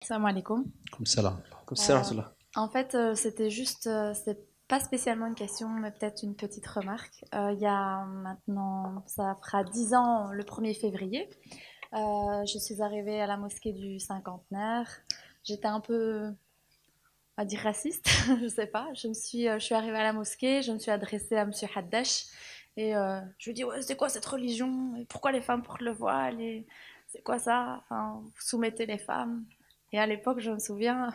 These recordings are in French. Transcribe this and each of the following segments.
Salam alaikum. Comme ça là. Comme ça Euh, là. c'était juste, c'est pas spécialement une question, mais peut-être une petite remarque. Il y a maintenant, ça fera 10 ans le 1er février. Je suis arrivée à la mosquée du cinquantenaire. J'étais un peu, on va dire raciste, je sais pas. Je suis arrivée à la mosquée, je me suis adressée à Monsieur Haddash et je lui ai dit ouais, c'est quoi cette religion? Et pourquoi les femmes portent le voile? Et c'est quoi ça? Enfin, vous soumettez les femmes. Et à l'époque, je me souviens,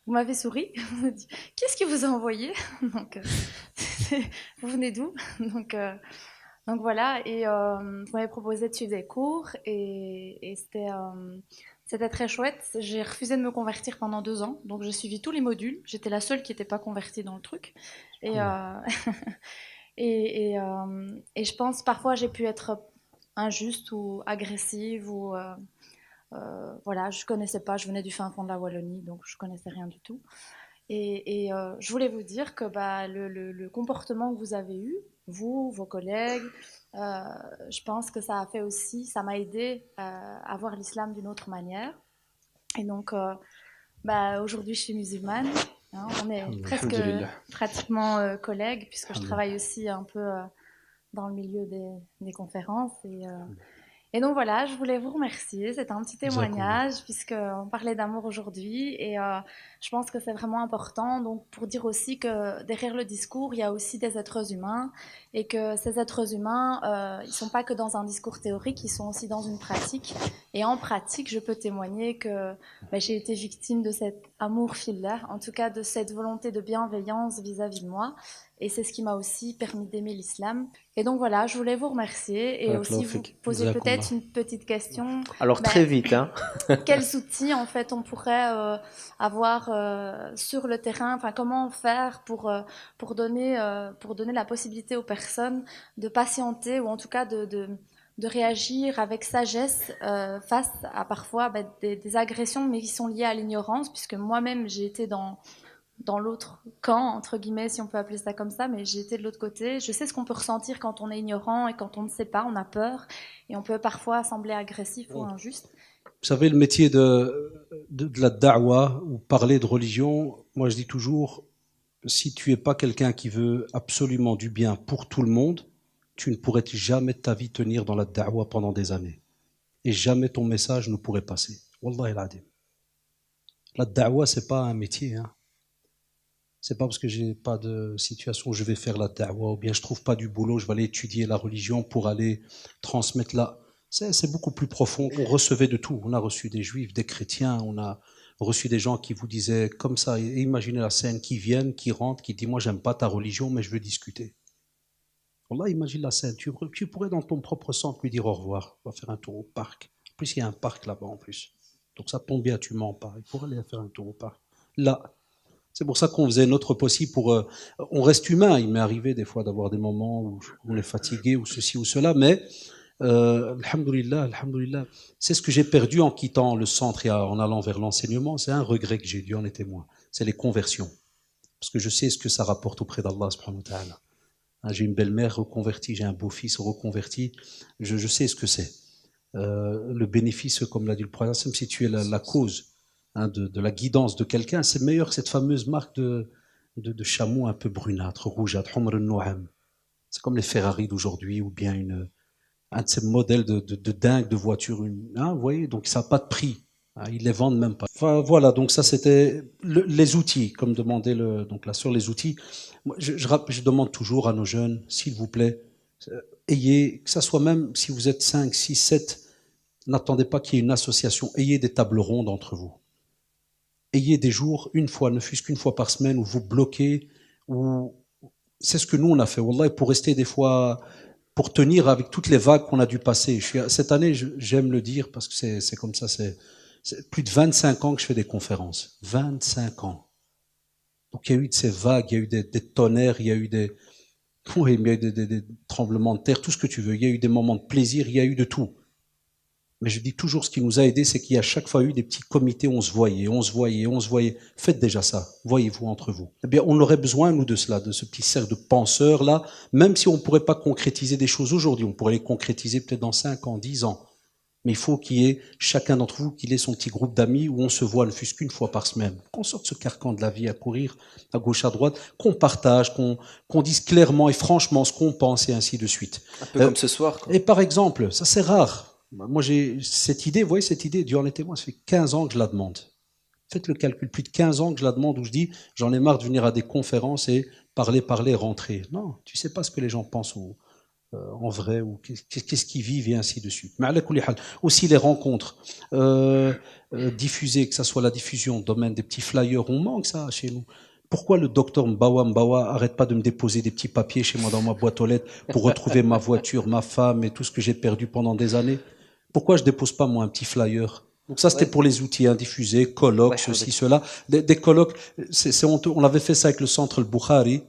vous m'avez souri, vous m'avez dit qu'est-ce qui vous a envoyé? Donc, vous venez d'où? Donc, euh, donc voilà, et vous m'avez proposé de suivre des cours et c'était très chouette. J'ai refusé de me convertir pendant 2 ans, donc j'ai suivi tous les modules. J'étais la seule qui n'était pas convertie dans le truc. Et, Allah. et je pense parfois j'ai pu être injuste ou agressive ou voilà, je connaissais pas, je venais du fin fond de la Wallonie, donc je connaissais rien du tout. Je voulais vous dire que bah, le comportement que vous avez eu, vous, vos collègues, euh, je pense que ça a fait aussi, ça m'a aidé à voir l'islam d'une autre manière. Et donc, bah, aujourd'hui, je suis musulmane. Hein, on est presque Alhamdulillah. pratiquement collègues, puisque je travaille Alhamdulillah. aussi un peu dans le milieu des conférences. Et donc voilà, je voulais vous remercier. C'était un petit Jazakallah. témoignage puisqu'on parlait d'amour aujourd'hui et je pense que c'est vraiment important. Donc pour dire aussi que derrière le discours, il y a aussi des êtres humains et que ces êtres humains, ils sont pas que dans un discours théorique, ils sont aussi dans une pratique. Et en pratique, je peux témoigner que ben, j'ai été victime de cet amour fillah, en tout cas de cette volonté de bienveillance vis-à-vis de moi. Et c'est ce qui m'a aussi permis d'aimer l'islam. Et donc voilà, je voulais vous remercier et Barakallahu aussi vous fik. poser Jazakallah. peut-être une petite question. Alors Ben, très vite, hein. quels outils en fait on pourrait avoir sur le terrain, enfin comment faire pour donner la possibilité aux personnes de patienter ou en tout cas de réagir avec sagesse face à parfois ben, des agressions mais qui sont liées à l'ignorance, puisque moi-même j'ai été dans l'autre camp, entre guillemets, si on peut appeler ça comme ça, mais j'ai été de l'autre côté. Je sais ce qu'on peut ressentir quand on est ignorant et quand on ne sait pas, on a peur, et on peut parfois sembler agressif ou Vous injuste. savez, le métier de la da'wa ou parler de religion, moi je dis toujours, si tu es pas quelqu'un qui veut absolument du bien pour tout le monde, tu ne pourrais jamais de ta vie tenir dans la da'wa pendant des années. Et jamais ton message ne pourrait passer. Wallahi al-adim. La da'wa, c'est pas un métier, hein. C'est pas parce que j'ai pas de situation où je vais faire la da'wa ou bien je trouve pas du boulot, je vais aller étudier la religion pour aller transmettre la. C'est beaucoup plus profond. On recevait de tout. On a reçu des juifs, des chrétiens, on a reçu des gens qui vous disaient comme ça. Et imaginez la scène, qui viennent, qui rentrent, qui disent moi j'aime pas ta religion, mais je veux discuter. Wallah, imagine la scène. Tu pourrais dans ton propre centre lui dire au revoir. On va faire un tour au parc. En plus, il y a un parc là-bas en plus. Donc ça tombe bien, tu mens pas. Il pourrait aller faire un tour au parc. Là, c'est pour ça qu'on faisait notre possible pour. On reste humain. Il m'est arrivé des fois d'avoir des moments où on est fatigué ou ceci ou cela, mais alhamdoulilah, alhamdoulilah, c'est ce que j'ai perdu en quittant le centre et en allant vers l'enseignement. C'est un regret que j'ai dû en être témoin. C'est les conversions, parce que je sais ce que ça rapporte auprès d'Allah subhanahu wa ta'ala. J'ai une belle-mère reconvertie, j'ai un beau-fils reconverti. Je sais ce que c'est. Le bénéfice, comme l'a dit le prophète, si tu es la cause de la guidance de quelqu'un, c'est meilleur que cette fameuse marque de chameau un peu brunâtre, rougeâtre, Humr al-Nouham. C'est comme les Ferrari d'aujourd'hui ou bien un de ces modèles de dingue de voiture. Vous voyez, donc ça n'a pas de prix. Hein, ils les vendent même pas. Enfin, voilà, donc ça c'était les outils, comme demandait donc là sur les outils. Moi, je demande toujours à nos jeunes, s'il vous plaît, ayez, que ça soit même si vous êtes 5, 6, 7, n'attendez pas qu'il y ait une association, ayez des tables rondes entre vous. Ayez des jours, une fois, ne fût-ce qu'une fois par semaine, où vous bloquez, où c'est ce que nous on a fait. Wallah, pour rester des fois, pour tenir avec toutes les vagues qu'on a dû passer. Cette année, j'aime le dire parce que c'est comme ça, c'est plus de 25 ans que je fais des conférences. 25 ans. Donc il y a eu de ces vagues, il y a eu des tonnerres, il y a eu oui, il y a eu des tremblements de terre, tout ce que tu veux. Il y a eu des moments de plaisir, il y a eu de tout. Mais je dis toujours, ce qui nous a aidés, c'est qu'il y a chaque fois eu des petits comités où on se voyait, on se voyait, on se voyait. Faites déjà ça, voyez-vous entre vous. Eh bien, on aurait besoin, nous, de cela, de ce petit cercle de penseurs-là, même si on ne pourrait pas concrétiser des choses aujourd'hui, on pourrait les concrétiser peut-être dans 5 ans, 10 ans. Mais il faut qu'il y ait, chacun d'entre vous, qu'il ait son petit groupe d'amis où on se voit ne fût-ce qu'une fois par semaine. Qu'on sorte ce carcan de la vie à courir à gauche, à droite, qu'on partage, qu'on dise clairement et franchement ce qu'on pense et ainsi de suite. Un peu comme ce soir, quoi. Et par exemple, ça c'est rare. Moi j'ai cette idée, vous voyez cette idée, Dieu en est témoin, ça fait 15 ans que je la demande. Faites le calcul, plus de 15 ans que je la demande où je dis, j'en ai marre de venir à des conférences et parler, rentrer. Non, tu sais pas ce que les gens pensent en vrai, ou qu'est-ce qu'ils vivent et ainsi de suite. Mais aussi les rencontres diffusées, que ce soit la diffusion, domaine des petits flyers, on manque ça chez nous. Pourquoi le docteur Mbawa arrête pas de me déposer des petits papiers chez moi dans ma boîte aux lettres pour retrouver ma voiture, ma femme et tout ce que j'ai perdu pendant des années? Pourquoi je dépose pas moi un petit flyer? Donc ça, c'était pour les outils diffusés, colloques, ceci, cela. Des colloques, c'est honteux. On avait fait ça avec le centre Al-Bukhari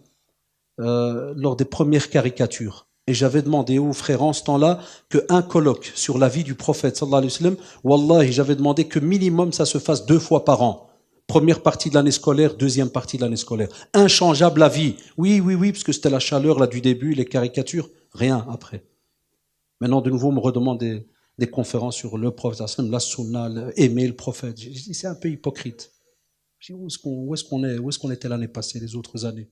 lors des premières caricatures. Et j'avais demandé aux frères en ce temps-là qu'un colloque sur la vie du prophète, sallallahu alayhi wa sallam, wallahi, j'avais demandé que minimum ça se fasse 2 fois par an. Première partie de l'année scolaire, deuxième partie de l'année scolaire. Inchangeable à vie. Oui, parce que c'était la chaleur là du début, les caricatures, rien après. Maintenant, de nouveau, on me redemande des conférences sur le prophète, la sunna, aimer le prophète. Je dis, c'est un peu hypocrite. Je dis, où est-ce qu'on était l'année passée, les autres années?